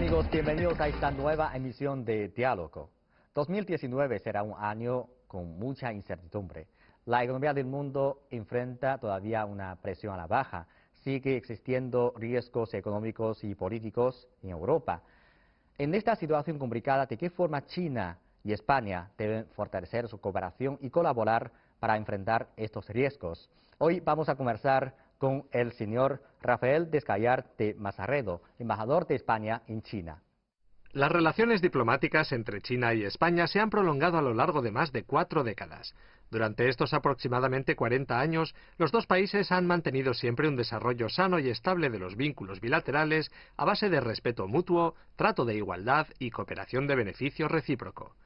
amigos, bienvenidos a esta nueva emisión de Diálogo. 2019 será un año con mucha incertidumbre. La economía del mundo enfrenta todavía una presión a la baja. Sigue existiendo riesgos económicos y políticos en Europa. En esta situación complicada, ¿de qué forma China y España deben fortalecer su cooperación y colaborar para enfrentar estos riesgos? Hoy vamos a conversar con el señor Rafael Descallar de Mazarredo, embajador de España en China. Las relaciones diplomáticas entre China y España se han prolongado a lo largo de más de 4 décadas. Durante estos aproximadamente 40 años, los dos países han mantenido siempre un desarrollo sano y estable de los vínculos bilaterales a base de respeto mutuo, trato de igualdad y cooperación de beneficio recíproco.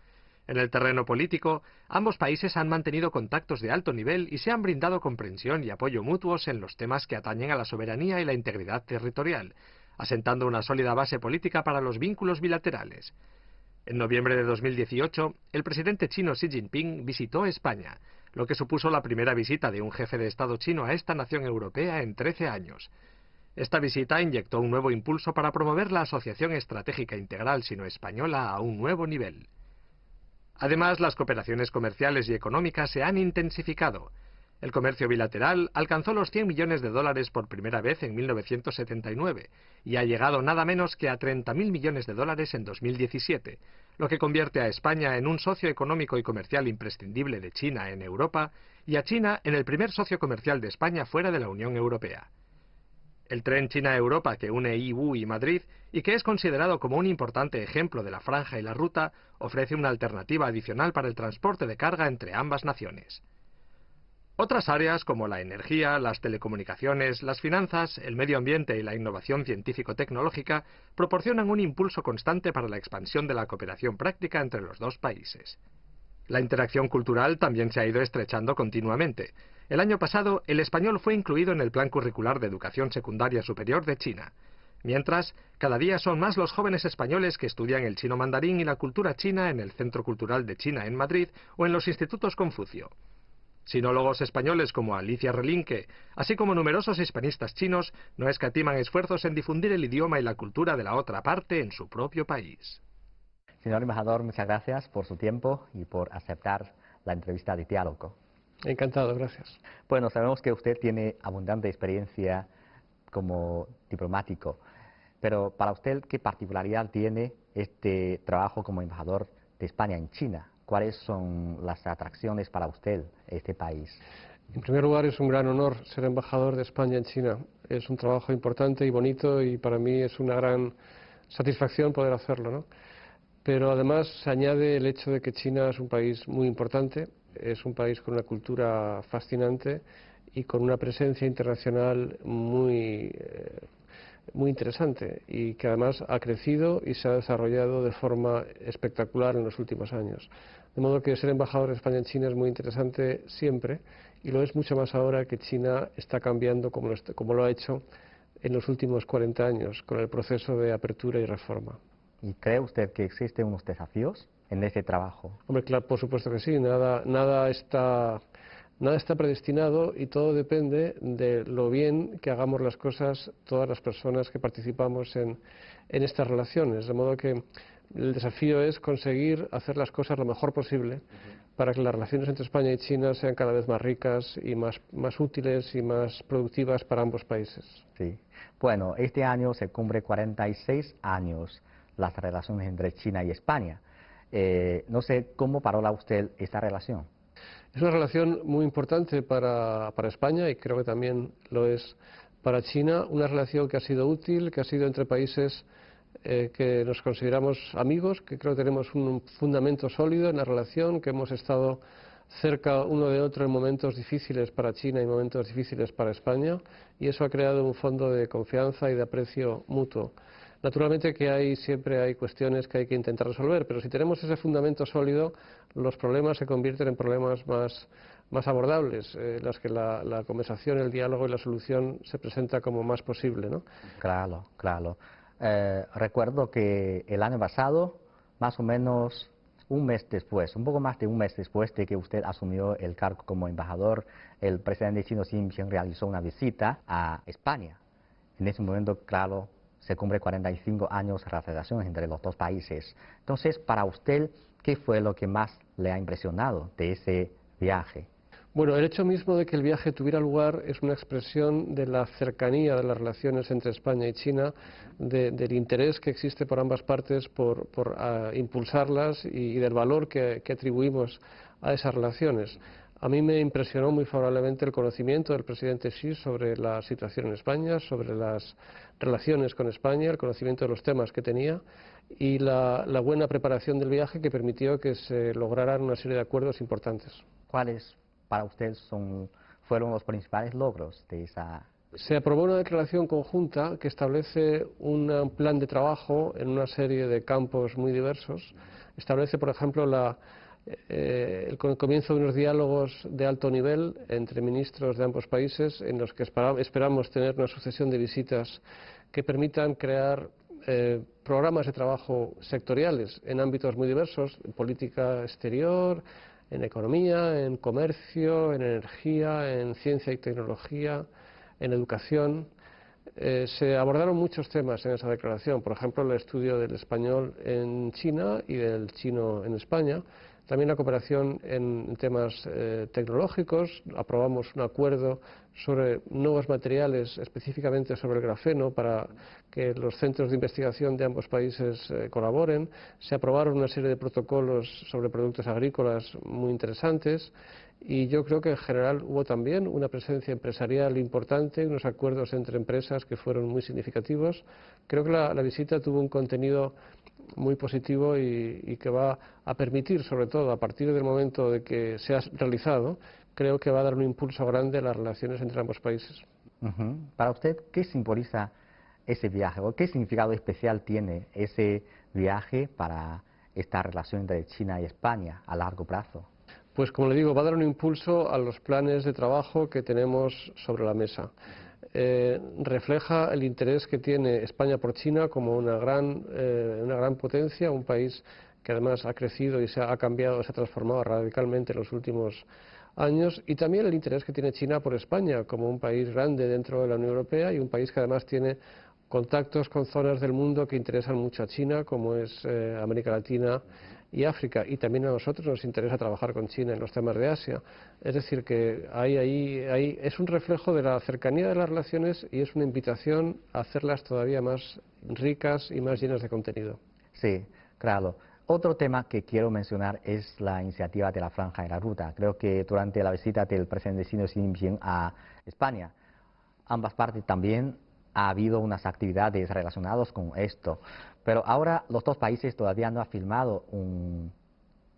En el terreno político, ambos países han mantenido contactos de alto nivel y se han brindado comprensión y apoyo mutuos en los temas que atañen a la soberanía y la integridad territorial, asentando una sólida base política para los vínculos bilaterales. En noviembre de 2018, el presidente chino Xi Jinping visitó España, lo que supuso la primera visita de un jefe de Estado chino a esta nación europea en 13 años. Esta visita inyectó un nuevo impulso para promover la asociación estratégica integral sino-española a un nuevo nivel. Además, las cooperaciones comerciales y económicas se han intensificado. El comercio bilateral alcanzó los 100 millones de dólares por primera vez en 1979 y ha llegado nada menos que a 30.000 millones de dólares en 2017, lo que convierte a España en un socio económico y comercial imprescindible de China en Europa y a China en el primer socio comercial de España fuera de la Unión Europea. El tren China-Europa que une Yiwu y Madrid y que es considerado como un importante ejemplo de la franja y la ruta, ofrece una alternativa adicional para el transporte de carga entre ambas naciones. Otras áreas como la energía, las telecomunicaciones, las finanzas, el medio ambiente y la innovación científico-tecnológica proporcionan un impulso constante para la expansión de la cooperación práctica entre los dos países. La interacción cultural también se ha ido estrechando continuamente. El año pasado, el español fue incluido en el Plan Curricular de Educación Secundaria Superior de China. Mientras, cada día son más los jóvenes españoles que estudian el chino mandarín y la cultura china en el Centro Cultural de China en Madrid o en los institutos Confucio. Sinólogos españoles como Alicia Relinque, así como numerosos hispanistas chinos, no escatiman esfuerzos en difundir el idioma y la cultura de la otra parte en su propio país. Señor embajador, muchas gracias por su tiempo y por aceptar la entrevista de Diálogo. Encantado, gracias. Bueno, sabemos que usted tiene abundante experiencia como diplomático, pero para usted, ¿qué particularidad tiene este trabajo como embajador de España en China? ¿Cuáles son las atracciones para usted este país? En primer lugar, es un gran honor ser embajador de España en China. Es un trabajo importante y bonito y para mí es una gran satisfacción poder hacerlo, ¿no? Pero además se añade el hecho de que China es un país muy importante, es un país con una cultura fascinante y con una presencia internacional muy interesante y que además ha crecido y se ha desarrollado de forma espectacular en los últimos años. De modo que ser embajador de España en China es muy interesante siempre y lo es mucho más ahora que China está cambiando como lo ha hecho en los últimos 40 años con el proceso de apertura y reforma. ¿Y cree usted que existen unos desafíos en ese trabajo? Hombre, claro, por supuesto que sí, nada está predestinado y todo depende de lo bien que hagamos las cosas todas las personas que participamos en estas relaciones. De modo que el desafío es conseguir hacer las cosas lo mejor posible para que las relaciones entre España y China sean cada vez más ricas y más útiles y más productivas para ambos países. Sí. Bueno, este año se cumple 46 años las relaciones entre China y España. No sé cómo valora usted esta relación. Es una relación muy importante para España y creo que también lo es para China, una relación que ha sido útil, que ha sido entre países que nos consideramos amigos, que creo que tenemos un fundamento sólido en la relación, que hemos estado cerca uno de otro en momentos difíciles para China y momentos difíciles para España, y eso ha creado un fondo de confianza y de aprecio mutuo. Naturalmente que siempre hay cuestiones que hay que intentar resolver, pero si tenemos ese fundamento sólido, los problemas se convierten en problemas más abordables, las que la conversación, el diálogo y la solución se presenta como más posible, ¿no? Claro, claro. Recuerdo que el año pasado, más o menos un mes después, un poco más de un mes después de que usted asumió el cargo como embajador, el presidente chino Xi Jinping realizó una visita a España. En ese momento, claro, se cumple 45 años de relaciones entre los dos países. Entonces, para usted, ¿qué fue lo que más le ha impresionado de ese viaje? Bueno, el hecho mismo de que el viaje tuviera lugar es una expresión de la cercanía de las relaciones entre España y China, del interés que existe por ambas partes por impulsarlas y del valor que atribuimos a esas relaciones. A mí me impresionó muy favorablemente el conocimiento del presidente Xi sobre la situación en España, sobre las relaciones con España, el conocimiento de los temas que tenía y la buena preparación del viaje que permitió que se lograran una serie de acuerdos importantes. ¿Cuáles para usted fueron los principales logros de esa? Se aprobó una declaración conjunta que establece un plan de trabajo en una serie de campos muy diversos. Establece, por ejemplo, el comienzo de unos diálogos de alto nivel entre ministros de ambos países en los que esperamos tener una sucesión de visitas que permitan crear programas de trabajo sectoriales en ámbitos muy diversos, en política exterior, en economía, en comercio, en energía, en ciencia y tecnología, en educación. Se abordaron muchos temas en esa declaración, por ejemplo, el estudio del español en China y del chino en España, también la cooperación en temas tecnológicos. Aprobamos un acuerdo sobre nuevos materiales, específicamente sobre el grafeno, para que los centros de investigación de ambos países colaboren. Se aprobaron una serie de protocolos sobre productos agrícolas muy interesantes y yo creo que en general hubo también una presencia empresarial importante, unos acuerdos entre empresas que fueron muy significativos. Creo que la visita tuvo un contenido muy positivo y que va a permitir, sobre todo a partir del momento de que sea realizado, creo que va a dar un impulso grande a las relaciones entre ambos países. Para usted, ¿qué simboliza ese viaje o qué significado especial tiene ese viaje para esta relación entre China y España a largo plazo? Pues como le digo, va a dar un impulso a los planes de trabajo que tenemos sobre la mesa. Refleja el interés que tiene España por China como una gran potencia, un país que además ha crecido y se ha cambiado, se ha transformado radicalmente en los últimos años, y también el interés que tiene China por España como un país grande dentro de la Unión Europea y un país que además tiene contactos con zonas del mundo que interesan mucho a China, como es América Latina y África, y también a nosotros nos interesa trabajar con China en los temas de Asia. Es decir, que ahí es un reflejo de la cercanía de las relaciones y es una invitación a hacerlas todavía más ricas y más llenas de contenido. Sí, claro. Otro tema que quiero mencionar es la iniciativa de la Franja de la Ruta. Creo que durante la visita del presidente Xi Jinping a España, ambas partes también ha habido unas actividades relacionadas con esto. Pero ahora los dos países todavía no han firmado un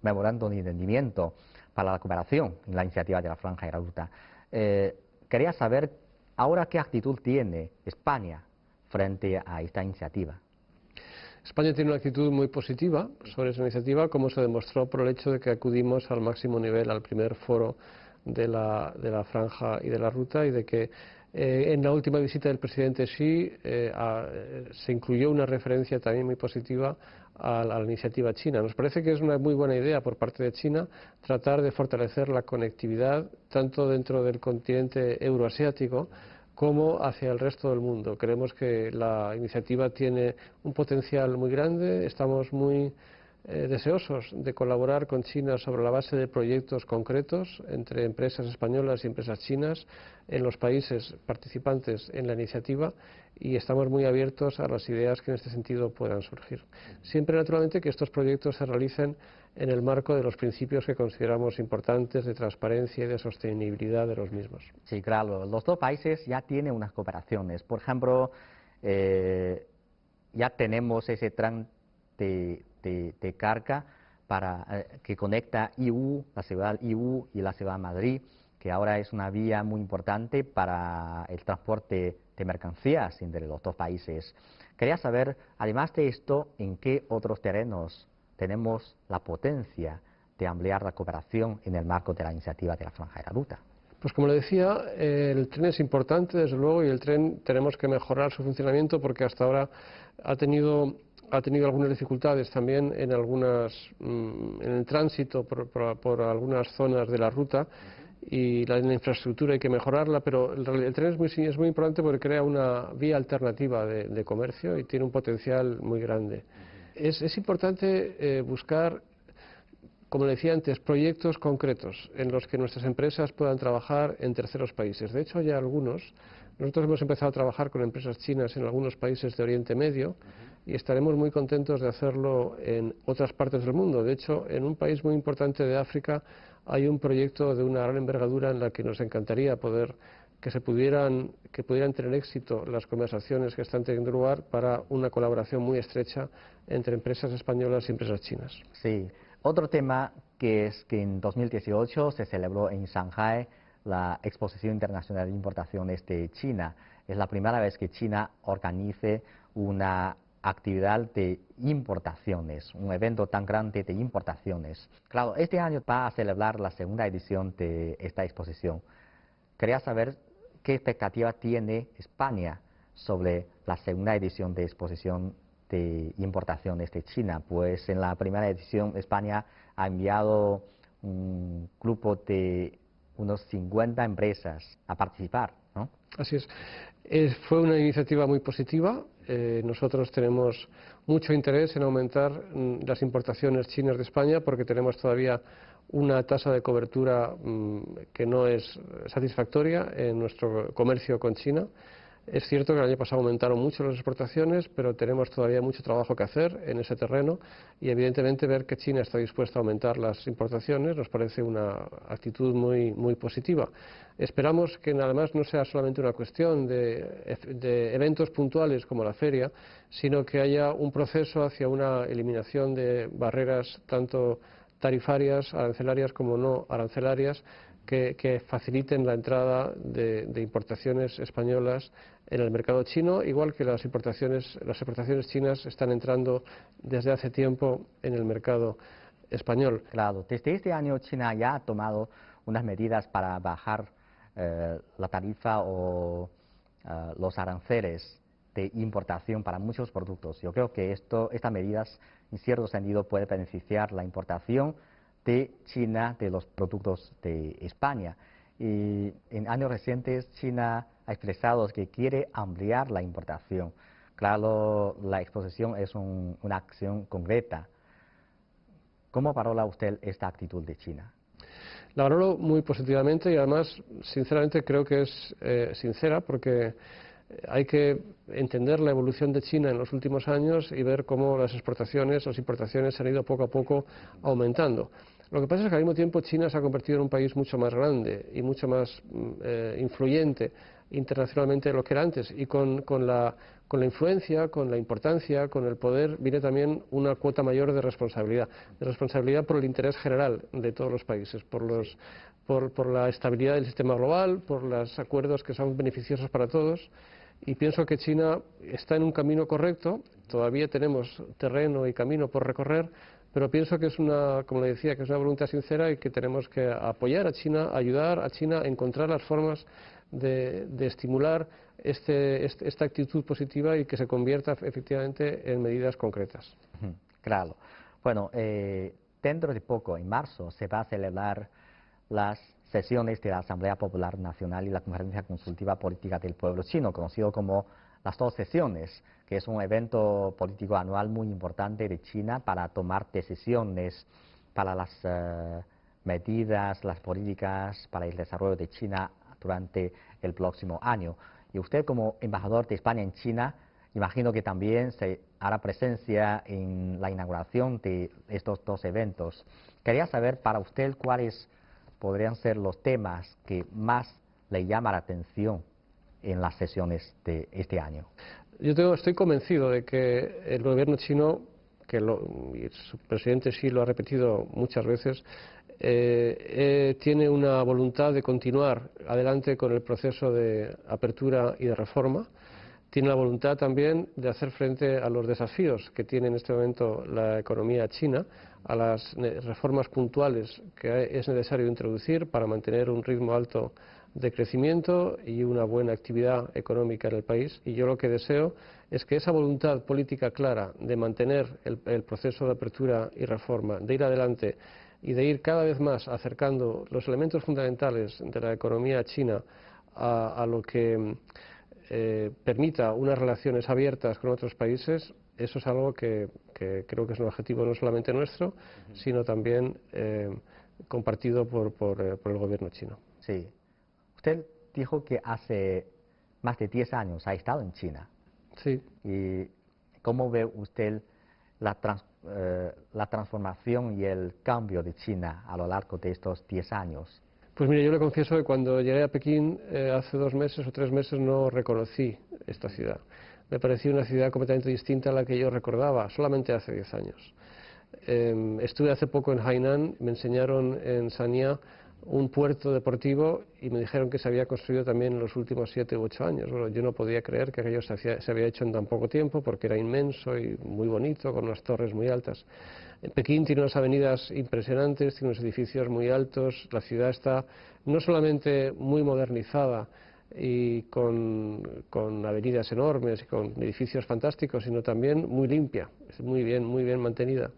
memorándum de entendimiento para la cooperación en la iniciativa de la Franja de la Ruta. Quería saber ahora qué actitud tiene España frente a esta iniciativa. España tiene una actitud muy positiva sobre esa iniciativa, como se demostró por el hecho de que acudimos al máximo nivel al primer foro de la Franja y de la Ruta, y de que en la última visita del presidente Xi se incluyó una referencia también muy positiva a la iniciativa china. Nos parece que es una muy buena idea por parte de China tratar de fortalecer la conectividad tanto dentro del continente euroasiático como hacia el resto del mundo. Creemos que la iniciativa tiene un potencial muy grande, estamos muy deseosos de colaborar con China sobre la base de proyectos concretos entre empresas españolas y empresas chinas en los países participantes en la iniciativa, y estamos muy abiertos a las ideas que en este sentido puedan surgir. Siempre, naturalmente, que estos proyectos se realicen en el marco de los principios que consideramos importantes de transparencia y de sostenibilidad de los mismos. Sí, claro. Los dos países ya tienen unas cooperaciones. Por ejemplo, ya tenemos ese tren de carga que conecta la ciudad IU y la ciudad de Madrid, que ahora es una vía muy importante para el transporte de mercancías entre los dos países. Quería saber, además de esto, en qué otros terrenos tenemos la potencia de ampliar la cooperación en el marco de la iniciativa de la Franja de la Ruta. Pues como le decía, el tren es importante, desde luego, y el tren tenemos que mejorar su funcionamiento porque hasta ahora ha tenido algunas dificultades también en el tránsito por algunas zonas de la ruta, y la infraestructura hay que mejorarla, pero el tren es muy importante porque crea una vía alternativa de comercio y tiene un potencial muy grande. Es importante buscar, como le decía antes, proyectos concretos en los que nuestras empresas puedan trabajar en terceros países. De hecho, hay algunos. Nosotros hemos empezado a trabajar con empresas chinas en algunos países de Oriente Medio y estaremos muy contentos de hacerlo en otras partes del mundo. De hecho, en un país muy importante de África hay un proyecto de una gran envergadura en la que nos encantaría que pudieran tener éxito las conversaciones que están teniendo lugar para una colaboración muy estrecha entre empresas españolas y empresas chinas. Sí, otro tema que es que en 2018 se celebró en Shanghái la Exposición Internacional de Importaciones de China. Es la primera vez que China organice una actividad de importaciones, un evento tan grande de importaciones. Claro, este año va a celebrar la segunda edición de esta exposición. Quería saber qué expectativa tiene España sobre la segunda edición de exposición de importaciones de China, pues en la primera edición España ha enviado un grupo de unos 50 empresas a participar, ¿no? Así es. Fue una iniciativa muy positiva. Nosotros tenemos mucho interés en aumentar las importaciones chinas de España porque tenemos todavía una tasa de cobertura que no es satisfactoria en nuestro comercio con China. Es cierto que el año pasado aumentaron mucho las exportaciones, pero tenemos todavía mucho trabajo que hacer en ese terreno y evidentemente ver que China está dispuesta a aumentar las importaciones nos parece una actitud muy positiva. Esperamos que además no sea solamente una cuestión de eventos puntuales como la feria, sino que haya un proceso hacia una eliminación de barreras tanto tarifarias, arancelarias como no arancelarias, que faciliten la entrada de importaciones españolas en el mercado chino, igual que las exportaciones chinas están entrando desde hace tiempo en el mercado español. Claro, desde este año China ya ha tomado unas medidas para bajar la tarifa o los aranceles de importación para muchos productos. Yo creo que estas medidas, en cierto sentido, pueden beneficiar la importación de China de los productos de España. Y en años recientes China ha expresado que quiere ampliar la importación. Claro, la exposición es una acción concreta. ¿Cómo valora usted esta actitud de China? La valoro muy positivamente y además, sinceramente, creo que es sincera porque hay que entender la evolución de China en los últimos años y ver cómo las importaciones han ido poco a poco aumentando. Lo que pasa es que al mismo tiempo China se ha convertido en un país mucho más grande y mucho más influyente internacionalmente de lo que era antes. Y con la influencia, con la importancia, con el poder, viene también una cuota mayor de responsabilidad por el interés general de todos los países, por la estabilidad del sistema global, por los acuerdos que son beneficiosos para todos. Y pienso que China está en un camino correcto, todavía tenemos terreno y camino por recorrer, pero pienso que es como le decía, que es una voluntad sincera y que tenemos que apoyar a China, ayudar a China a encontrar las formas de estimular esta actitud positiva y que se convierta efectivamente en medidas concretas. Claro. Bueno, dentro de poco, en marzo, se va a celebrar las sesiones de la Asamblea Popular Nacional y la Conferencia Consultiva Política del Pueblo Chino, conocido como las dos sesiones, que es un evento político anual muy importante de China para tomar decisiones para las medidas, las políticas para el desarrollo de China durante el próximo año. Y usted, como embajador de España en China, imagino que también se hará presencia en la inauguración de estos dos eventos. Quería saber para usted cuáles podrían ser los temas que más le llaman la atención en las sesiones de este año. Estoy convencido de que el gobierno chino, y su presidente Xi lo ha repetido muchas veces, tiene una voluntad de continuar adelante con el proceso de apertura y de reforma. Tiene la voluntad también de hacer frente a los desafíos que tiene en este momento la economía china, a las reformas puntuales que es necesario introducir para mantener un ritmo alto de crecimiento y una buena actividad económica en el país. Y yo lo que deseo es que esa voluntad política clara de mantener el proceso de apertura y reforma, de ir adelante y de ir cada vez más acercando los elementos fundamentales de la economía china a lo que permita unas relaciones abiertas con otros países, eso es algo que creo que es un objetivo no solamente nuestro, sino también compartido por el gobierno chino. Sí. Usted dijo que hace más de 10 años ha estado en China. Sí. ¿Y cómo ve usted la transformación y el cambio de China a lo largo de estos 10 años? Pues mire, yo le confieso que cuando llegué a Pekín hace 2 meses o 3 meses no reconocí esta ciudad. Me parecía una ciudad completamente distinta a la que yo recordaba, solamente hace 10 años. Estuve hace poco en Hainan, me enseñaron en Sanya un puerto deportivo y me dijeron que se había construido también en los últimos 7 u 8 años. Bueno, yo no podía creer que aquello se había hecho en tan poco tiempo porque era inmenso y muy bonito, con unas torres muy altas. Pekín tiene unas avenidas impresionantes, tiene unos edificios muy altos, la ciudad está no solamente muy modernizada y con avenidas enormes y con edificios fantásticos, sino también muy limpia, muy bien mantenida.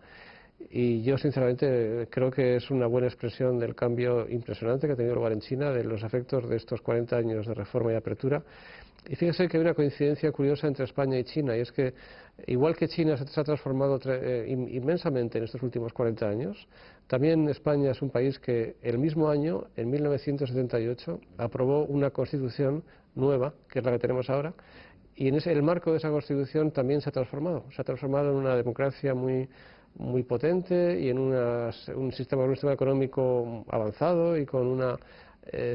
Y yo sinceramente creo que es una buena expresión del cambio impresionante que ha tenido lugar en China, de los efectos de estos 40 años de reforma y apertura. Y fíjese que hay una coincidencia curiosa entre España y China, y es que igual que China se ha transformado inmensamente en estos últimos 40 años, también España es un país que el mismo año, en 1978, aprobó una constitución nueva, que es la que tenemos ahora, y en el marco de esa constitución también se ha transformado en una democracia muy potente y en un sistema económico avanzado y con una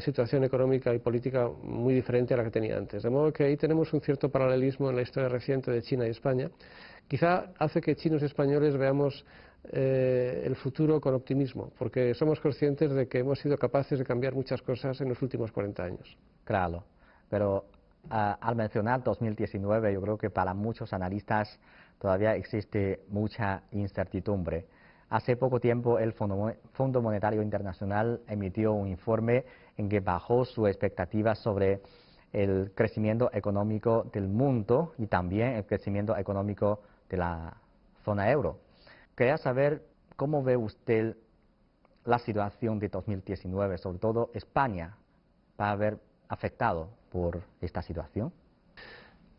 situación económica y política muy diferente a la que tenía antes. De modo que ahí tenemos un cierto paralelismo en la historia reciente de China y España. Quizá hace que chinos y españoles veamos el futuro con optimismo, porque somos conscientes de que hemos sido capaces de cambiar muchas cosas en los últimos 40 años. Claro, pero al mencionar 2019, yo creo que para muchos analistas todavía existe mucha incertidumbre. Hace poco tiempo el Fondo Monetario Internacional emitió un informe en que bajó su expectativa sobre el crecimiento económico del mundo y también el crecimiento económico de la zona euro. Quería saber cómo ve usted la situación de 2019, sobre todo España, va a ver afectado por esta situación.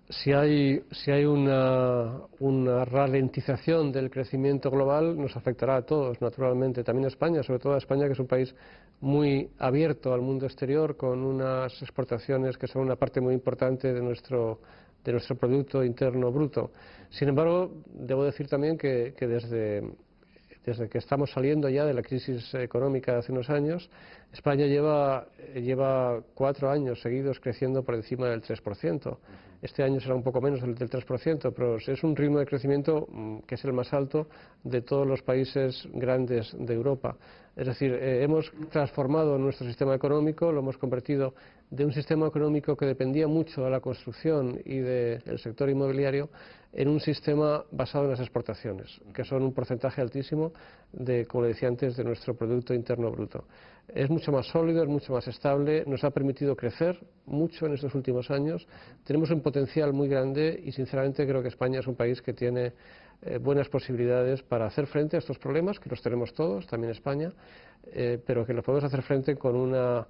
Si hay una ralentización del crecimiento global, nos afectará a todos, naturalmente, también a España, sobre todo a España, que es un país muy abierto al mundo exterior, con unas exportaciones que son una parte muy importante de nuestro Producto Interno Bruto. Sin embargo, debo decir también que desde que estamos saliendo ya de la crisis económica de hace unos años, España lleva 4 años seguidos creciendo por encima del 3%. Este año será un poco menos del 3%, pero es un ritmo de crecimiento que es el más alto de todos los países grandes de Europa. Es decir, hemos transformado nuestro sistema económico, lo hemos convertido de un sistema económico que dependía mucho de la construcción y del sector inmobiliario en un sistema basado en las exportaciones, que son un porcentaje altísimo como decía antes, de nuestro Producto Interno Bruto. Es mucho más sólido, es mucho más estable, nos ha permitido crecer mucho en estos últimos años. Tenemos un potencial muy grande y sinceramente creo que España es un país que tiene buenas posibilidades para hacer frente a estos problemas, que los tenemos todos, también España, pero que los podemos hacer frente con una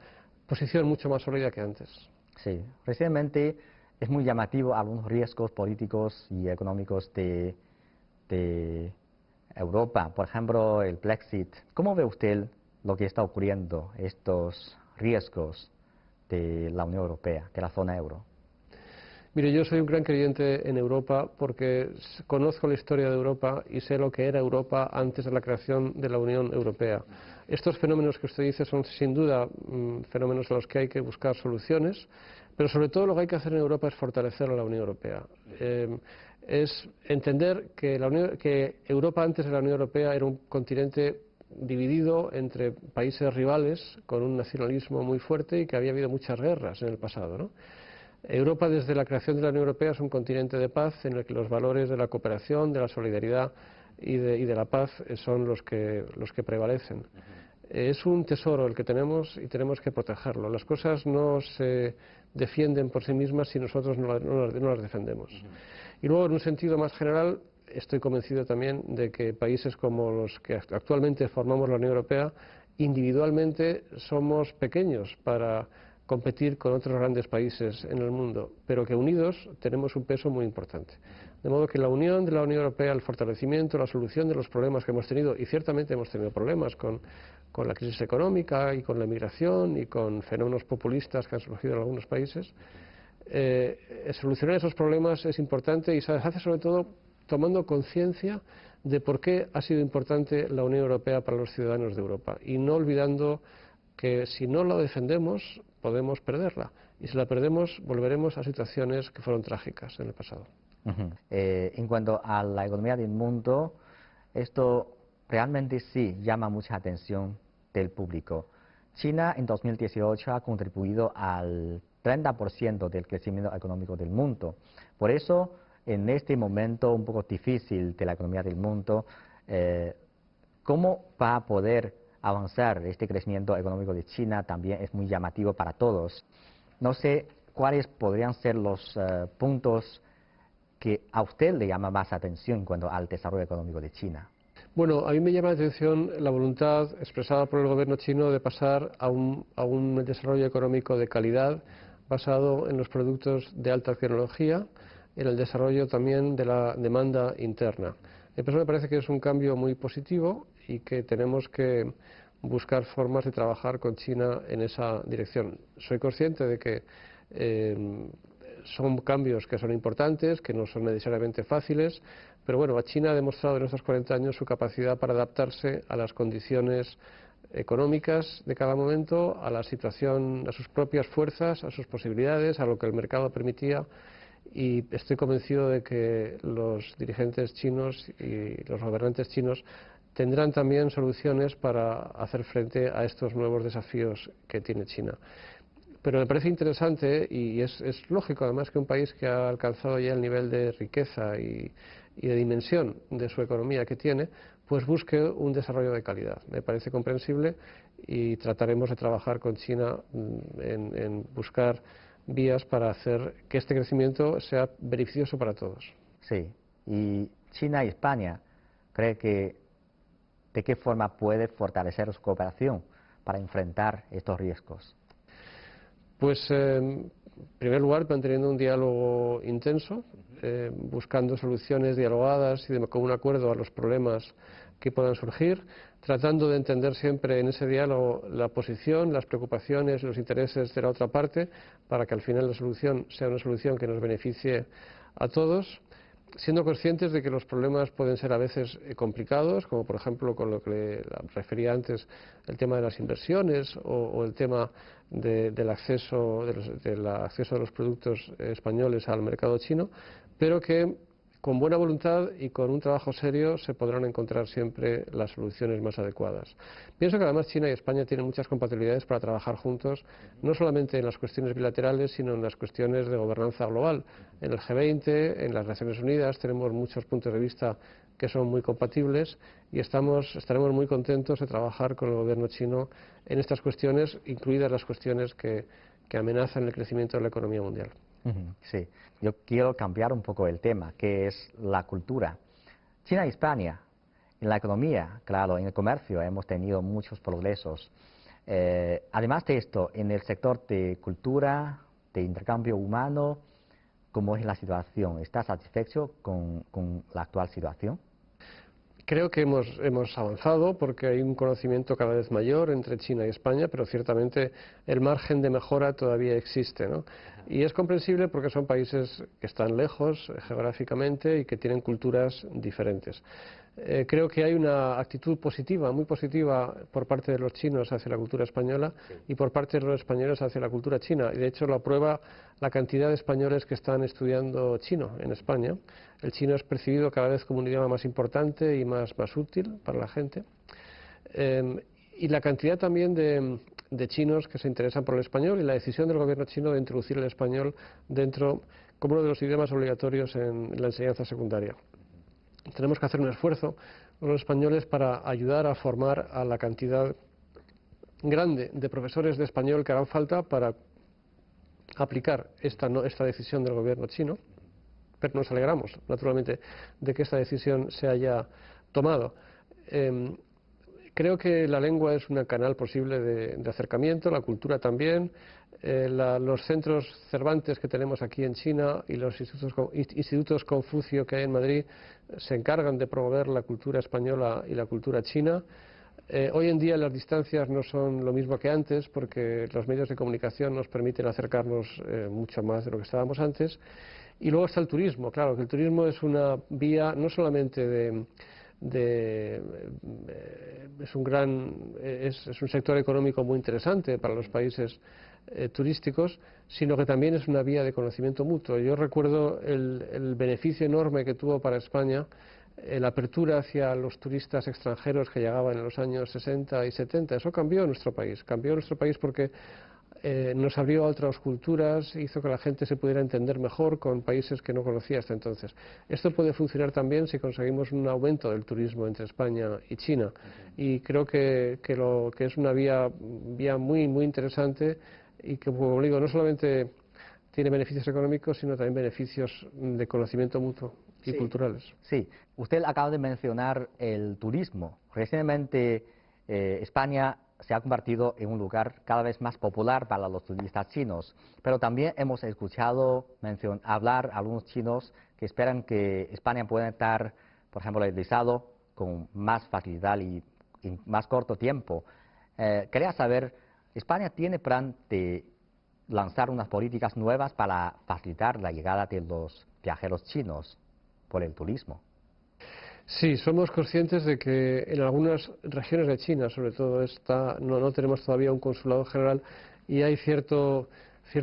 posición mucho más sólida que antes. Sí, recientemente es muy llamativo algunos riesgos políticos y económicos de Europa, por ejemplo, el Brexit. ¿Cómo ve usted lo que está ocurriendo, estos riesgos de la Unión Europea, de la zona euro? Mire, yo soy un gran creyente en Europa porque conozco la historia de Europa y sé lo que era Europa antes de la creación de la Unión Europea. Estos fenómenos que usted dice son sin duda fenómenos a los que hay que buscar soluciones, pero sobre todo lo que hay que hacer en Europa es fortalecer a la Unión Europea. Es entender que Europa antes de la Unión Europea era un continente dividido entre países rivales con un nacionalismo muy fuerte y que había habido muchas guerras en el pasado, ¿no? Europa, desde la creación de la Unión Europea, es un continente de paz en el que los valores de la cooperación, de la solidaridad y de la paz son los que prevalecen. Es un tesoro el que tenemos y tenemos que protegerlo. Las cosas no se defienden por sí mismas si nosotros no las defendemos. Y luego, en un sentido más general, estoy convencido también de que países como los que actualmente formamos la Unión Europea, individualmente somos pequeños para competir con otros grandes países en el mundo, pero que unidos tenemos un peso muy importante. De modo que la unión de la Unión Europea, el fortalecimiento, la solución de los problemas que hemos tenido, y ciertamente hemos tenido problemas con la crisis económica y con la migración y con fenómenos populistas que han surgido en algunos países, solucionar esos problemas es importante y se hace sobre todo tomando conciencia de por qué ha sido importante la Unión Europea para los ciudadanos de Europa y no olvidando que si no la defendemos podemos perderla y si la perdemos volveremos a situaciones que fueron trágicas en el pasado. En cuanto a la economía del mundo, esto realmente sí llama mucha atención del público. China en 2018 ha contribuido al 30% del crecimiento económico del mundo. Por eso, en este momento un poco difícil de la economía del mundo, ¿cómo va a poder avanzar este crecimiento económico de China? También es muy llamativo para todos. No sé cuáles podrían ser los puntos que a usted le llama más atención en cuanto al desarrollo económico de China. Bueno, a mí me llama la atención la voluntad expresada por el gobierno chino de pasar a un desarrollo económico de calidad basado en los productos de alta tecnología, en el desarrollo también de la demanda interna. Eso me parece que es un cambio muy positivo y que tenemos que buscar formas de trabajar con China en esa dirección. Soy consciente de que son cambios que son importantes, que no son necesariamente fáciles, pero bueno, China ha demostrado en estos 40 años su capacidad para adaptarse a las condiciones económicas de cada momento, a la situación, a sus propias fuerzas, a sus posibilidades, a lo que el mercado permitía, y estoy convencido de que los dirigentes chinos y los gobernantes chinos tendrán también soluciones para hacer frente a estos nuevos desafíos que tiene China. Pero me parece interesante y es lógico además que un país que ha alcanzado ya el nivel de riqueza y de dimensión de su economía que tiene, pues busque un desarrollo de calidad. Me parece comprensible y trataremos de trabajar con China en buscar vías para hacer que este crecimiento sea beneficioso para todos. Sí, y China y España, ¿cree que de qué forma puede fortalecer su cooperación para enfrentar estos riesgos? Pues, en primer lugar, manteniendo un diálogo intenso, buscando soluciones dialogadas y de común acuerdo a los problemas que puedan surgir, tratando de entender siempre en ese diálogo la posición, las preocupaciones, los intereses de la otra parte, para que al final la solución sea una solución que nos beneficie a todos, siendo conscientes de que los problemas pueden ser a veces complicados, como por ejemplo con lo que le refería antes, el tema de las inversiones o el tema del acceso de los productos españoles al mercado chino, pero que con buena voluntad y con un trabajo serio se podrán encontrar siempre las soluciones más adecuadas. Pienso que además China y España tienen muchas compatibilidades para trabajar juntos, no solamente en las cuestiones bilaterales, sino en las cuestiones de gobernanza global. En el G20, en las Naciones Unidas, tenemos muchos puntos de vista que son muy compatibles y estaremos muy contentos de trabajar con el gobierno chino en estas cuestiones, incluidas las cuestiones que amenazan el crecimiento de la economía mundial. Sí, yo quiero cambiar un poco el tema, que es la cultura. China y España, en la economía, claro, en el comercio hemos tenido muchos progresos. Además de esto, en el sector de cultura, de intercambio humano, ¿cómo es la situación? ¿Está satisfecho con la actual situación? Creo que hemos avanzado porque hay un conocimiento cada vez mayor entre China y España, pero ciertamente el margen de mejora todavía existe, ¿no? Y es comprensible porque son países que están lejos geográficamente y que tienen culturas diferentes. Creo que hay una actitud positiva, muy positiva, por parte de los chinos hacia la cultura española y por parte de los españoles hacia la cultura china. Y de hecho lo prueba la cantidad de españoles que están estudiando chino en España. El chino es percibido cada vez como un idioma más importante y más útil para la gente. Y la cantidad también de chinos que se interesan por el español y la decisión del gobierno chino de introducir el español dentro como uno de los idiomas obligatorios en la enseñanza secundaria. Tenemos que hacer un esfuerzo los españoles para ayudar a formar a la cantidad grande de profesores de español que harán falta para aplicar esta decisión del gobierno chino. pero nos alegramos, naturalmente, de que esta decisión se haya tomado. Creo que la lengua es un canal posible de acercamiento, la cultura también. Los centros Cervantes que tenemos aquí en China y los institutos Confucio que hay en Madrid se encargan de promover la cultura española y la cultura china. Hoy en día las distancias no son lo mismo que antes porque los medios de comunicación nos permiten acercarnos mucho más de lo que estábamos antes. Y luego está el turismo, claro, que el turismo es una vía no solamente es un sector económico muy interesante para los países turísticos, sino que también es una vía de conocimiento mutuo. Yo recuerdo el beneficio enorme que tuvo para España la apertura hacia los turistas extranjeros que llegaban en los años 60 y 70. Eso cambió nuestro país porque nos abrió a otras culturas, hizo que la gente se pudiera entender mejor con países que no conocía hasta entonces. Esto puede funcionar también si conseguimos un aumento del turismo entre España y China. Y creo que es una vía muy, muy interesante y que, como digo, no solamente tiene beneficios económicos, sino también beneficios de conocimiento mutuo y culturales. Sí, usted acaba de mencionar el turismo. Recientemente España se ha convertido en un lugar cada vez más popular para los turistas chinos, pero también hemos escuchado hablar a algunos chinos que esperan que España pueda estar, por ejemplo, realizado con más facilidad y en más corto tiempo. Quería saber, ¿España tiene plan de lanzar unas políticas nuevas para facilitar la llegada de los viajeros chinos por el turismo? Sí, somos conscientes de que en algunas regiones de China, sobre todo, no tenemos todavía un consulado general y hay ciertos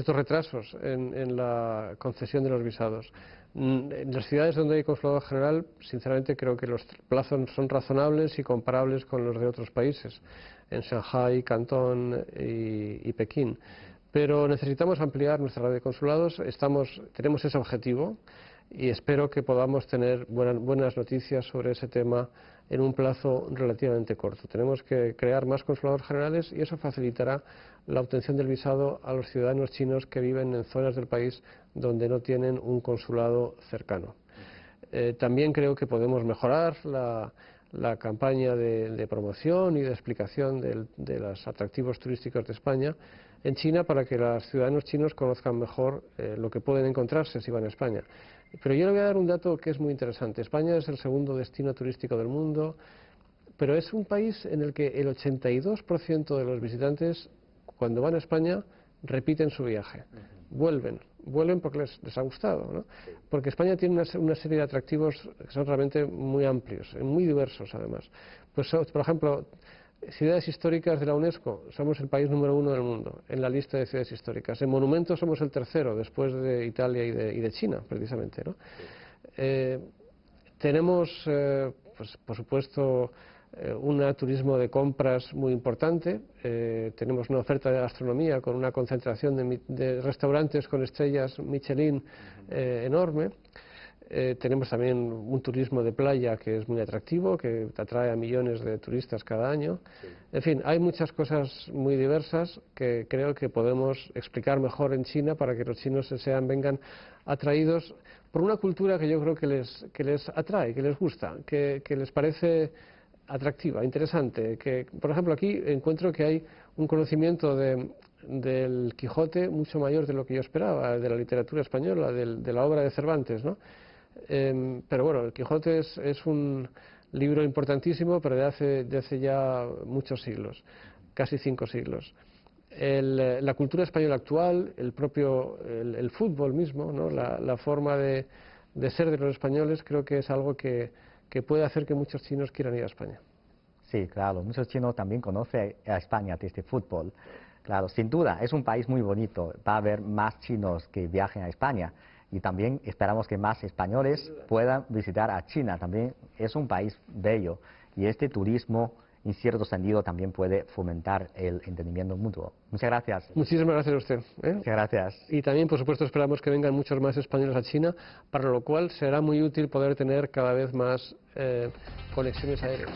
retrasos en la concesión de los visados. En las ciudades donde hay consulado general, sinceramente creo que los plazos son razonables y comparables con los de otros países, en Shanghái, Cantón y Pekín. Pero necesitamos ampliar nuestra red de consulados, tenemos ese objetivo y espero que podamos tener buenas noticias sobre ese tema en un plazo relativamente corto. Tenemos que crear más consulados generales y eso facilitará la obtención del visado a los ciudadanos chinos que viven en zonas del país donde no tienen un consulado cercano. También creo que podemos mejorar la campaña de promoción y de explicación de los atractivos turísticos de España en China para que los ciudadanos chinos conozcan mejor lo que pueden encontrarse si van a España. Pero yo le voy a dar un dato que es muy interesante. España es el segundo destino turístico del mundo, pero es un país en el que el 82% de los visitantes, cuando van a España, repiten su viaje. Vuelven porque les ha gustado, ¿no? Porque España tiene una serie de atractivos que son realmente muy amplios, muy diversos además. Pues, por ejemplo, ciudades históricas de la UNESCO, somos el país número 1 del mundo en la lista de ciudades históricas. En monumentos somos el tercero, después de Italia y de China, precisamente, ¿no? Tenemos, pues, por supuesto, un turismo de compras muy importante. Tenemos una oferta de gastronomía con una concentración de restaurantes con estrellas Michelin enorme. Tenemos también un turismo de playa que es muy atractivo, que atrae a millones de turistas cada año. En fin, hay muchas cosas muy diversas que creo que podemos explicar mejor en China para que los chinos vengan atraídos por una cultura que yo creo que les atrae, que les gusta, que les parece atractiva, interesante. Que, por ejemplo, aquí encuentro que hay un conocimiento del Quijote mucho mayor de lo que yo esperaba, de la literatura española, de la obra de Cervantes, ¿no? Pero bueno, el Quijote es un libro importantísimo, pero de hace ya muchos siglos, casi 5 siglos. La cultura española actual, el fútbol mismo, ¿no? La forma de ser de los españoles, creo que es algo que puede hacer que muchos chinos quieran ir a España. Sí, claro, muchos chinos también conocen a España desde fútbol. Claro, sin duda, es un país muy bonito, va a haber más chinos que viajen a España. Y también esperamos que más españoles puedan visitar a China. También es un país bello y este turismo, en cierto sentido, también puede fomentar el entendimiento mutuo. Muchas gracias. Muchísimas gracias a usted. Muchas gracias. Y también, por supuesto, esperamos que vengan muchos más españoles a China, para lo cual será muy útil poder tener cada vez más conexiones aéreas.